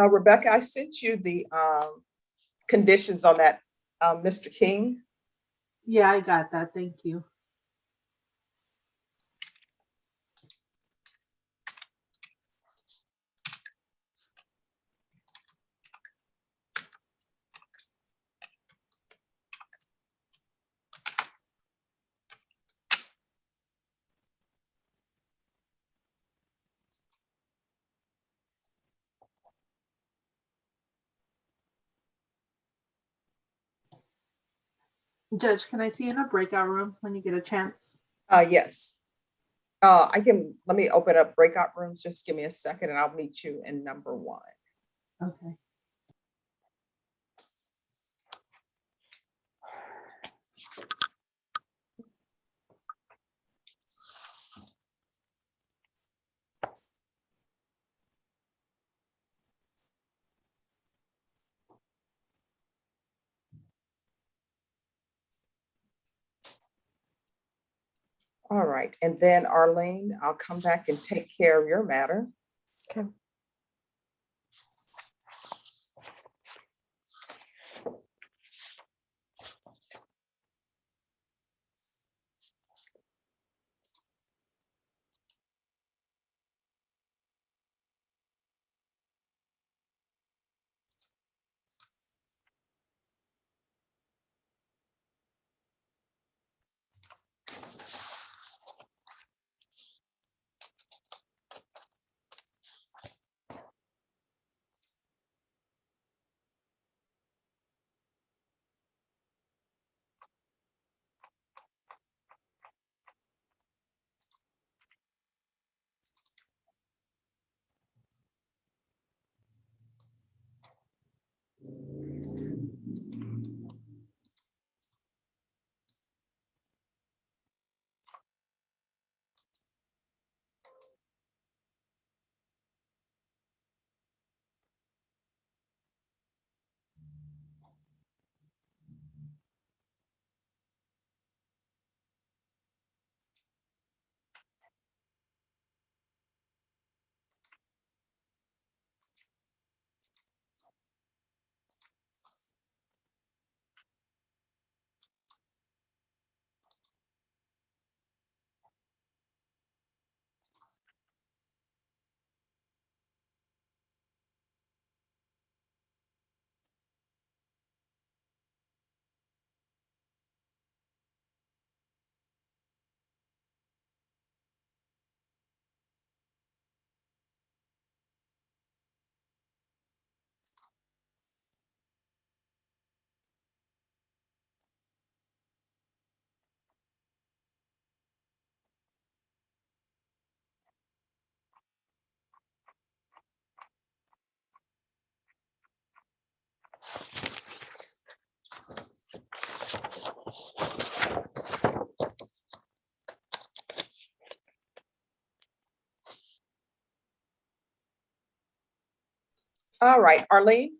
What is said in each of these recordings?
Rebecca, I sent you the conditions on that, Mr. King. Yeah, I got that. Thank you. Judge, can I see you in a breakout room when you get a chance? Yes. Let me open up breakout rooms. Just give me a second and I'll meet you in number 1. Okay. All right. And then Arlene, I'll come back and take care of your matter. Okay. All right, Arlene.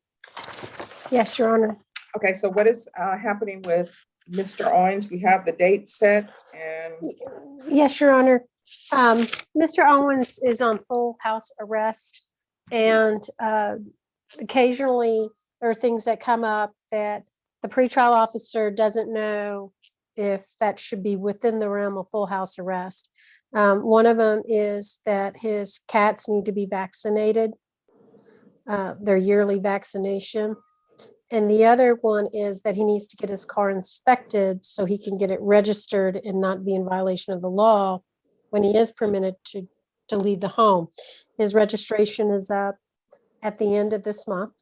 Yes, Your Honor. Okay, so what is happening with Mr. Owens? We have the date set and Yes, Your Honor. Mr. Owens is on full house arrest, and occasionally there are things that come up that the pretrial officer doesn't know if that should be within the realm of full house arrest. One of them is that his cats need to be vaccinated, their yearly vaccination. And the other one is that he needs to get his car inspected so he can get it registered and not be in violation of the law when he is permitted to leave the home. His registration is up at the end of this month.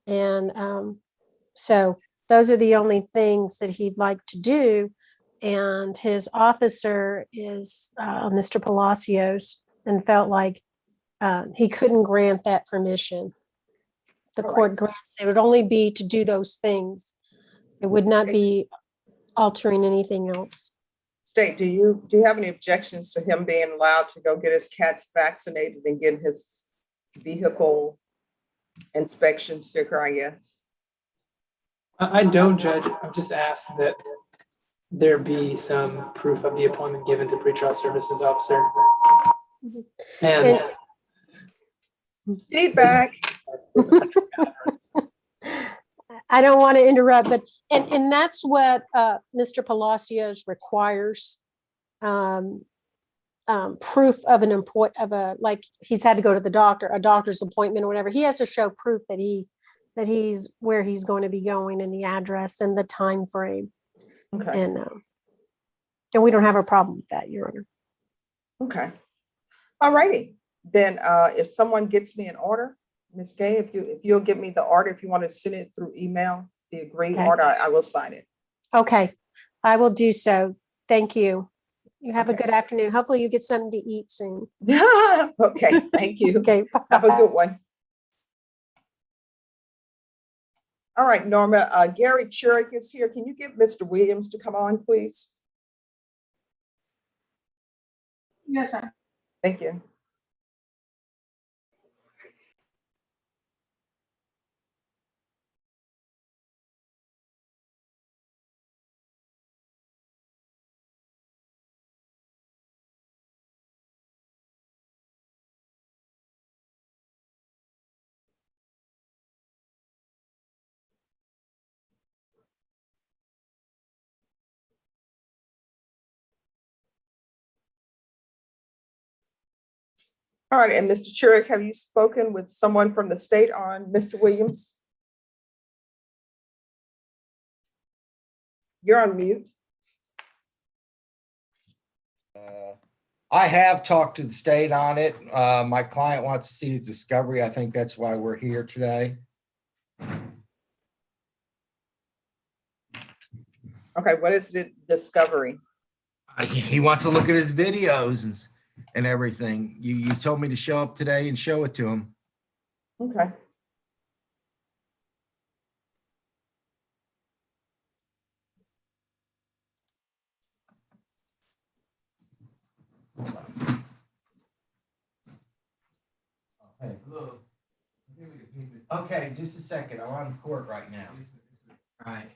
And so those are the only things that he'd like to do. And his officer is Mr. Palacios, and felt like he couldn't grant that permission. The court grants, it would only be to do those things. It would not be altering anything else. State, do you have any objections to him being allowed to go get his cats vaccinated and get his vehicle inspection sticker, I guess? I don't, Judge. I've just asked that there be some proof of the appointment given to pretrial services officer. And Feedback. I don't want to interrupt, but, and that's what, Mr. Palacios requires. Proof of an like, he's had to go to the doctor, a doctor's appointment or whatever. He has to show proof that he's where he's going to be going and the address and the time frame. Okay, And we don't have a problem with that, Your Honor. okay. All righty. Then if someone gets me an order, Ms. Gay, if you'll get me the order, if you want to send it through email, the agreed Okay. order, I will sign it. Okay, I will do so. Thank you. You have a Okay. good afternoon. Hopefully you get something to eat soon. Okay, thank you. Okay. Have a bye-bye. good one. All right, Norma, Gary Churick is here. Can you get Mr. Williams to come on, please? Yes, ma'am. Thank you. All right, and Mr. Churick, have you spoken with someone from the state on Mr. Williams? You're on mute. I have talked to the state on it. My client wants to see his discovery. I think that's why we're here today. Okay, what is the discovery? He wants to look at his videos and everything. You told me to show up today and show it to him. Okay. Hey, look. Okay, just a second. I'm on court right now. All right.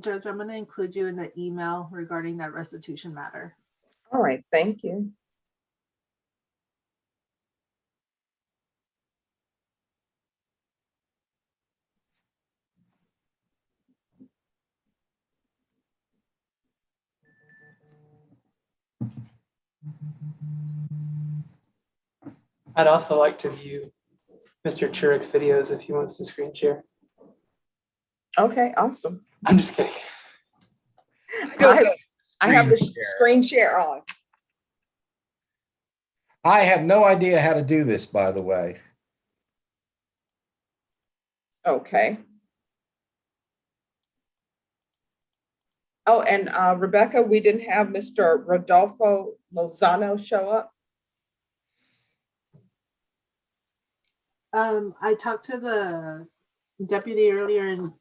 Judge, I'm going to include you in the email regarding that restitution matter. All right, thank you. I'd also like to view Mr. Churick's videos if he wants to screen share. Okay, awesome. I'm just kidding. I have the screen share on. I have no idea how to do this, by the way. Okay. Oh, and Rebecca, we didn't have Mr. Rodolfo Lozano show up. I talked to the deputy earlier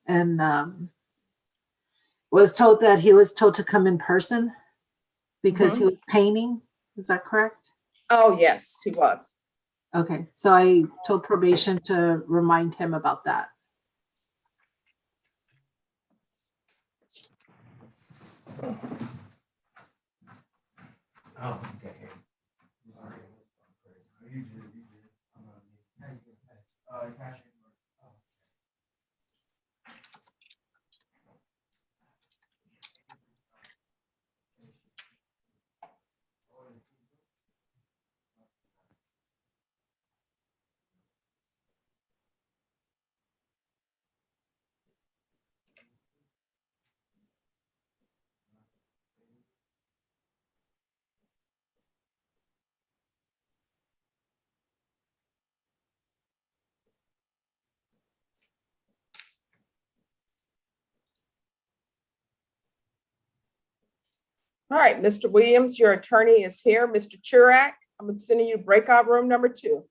and was told that he was told to come in person because he was painting. Is that correct? Oh, yes, he was. Okay, so I told probation to remind him about that. Oh, okay. All right, Mr. Williams, your attorney is here. Mr. Chirac, I'm sending you breakout room number 2.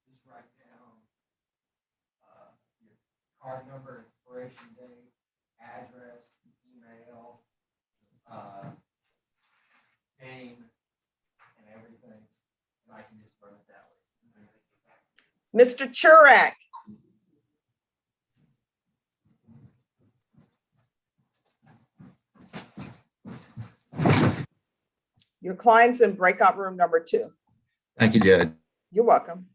Just write down your card number, expiration date, address, email, name, and everything. And I can just run it that way. Mr. Chirac. Your client's in breakout room number 2. Thank you, Judge. You're welcome.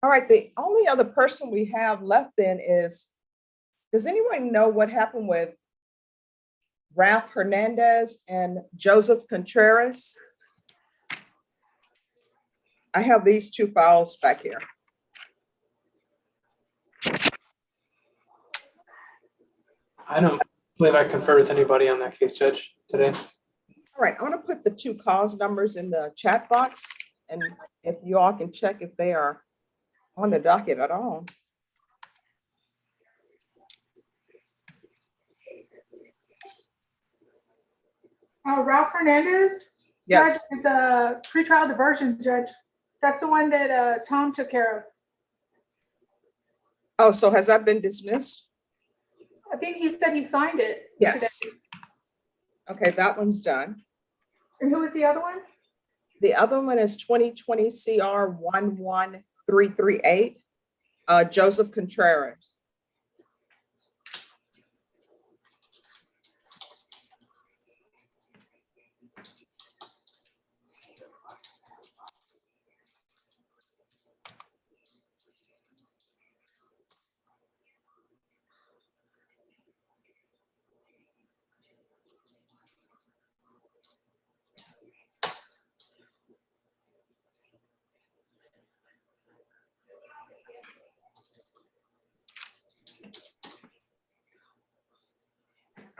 All right, the only other person we have left then is, does anyone know what happened with Ralph Hernandez and Joseph Contreras? I have these two files back here. I don't believe I conferred with anybody on that case, Judge, today. All right, I want to put the two cause numbers in the chat box, and if you all can check if they are on the docket at all. Ralph Hernandez, Yes. judge, is a pretrial diversion judge. That's the one that Tom took care of. Oh, so has that been dismissed? I think he said he signed it. Yes. today. Okay, that one's done. And who was the other one? The other one is 2020 CR 11338, Joseph Contreras.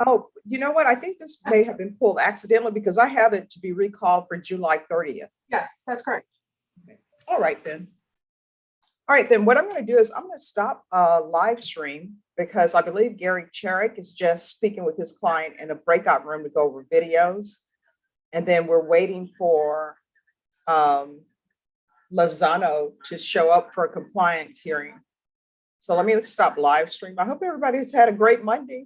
Oh, you know what? I think this may have been pulled accidentally because I have it to be recalled for July 30th. Yes, that's correct. All right, then. All right, then what I'm going to do is I'm going to stop live stream because I believe Gary Cherrick is just speaking with his client in a breakout room to go over videos. And then we're waiting for Lozano to show up for a compliance hearing. So let me stop live stream. I hope everybody has had a great Monday.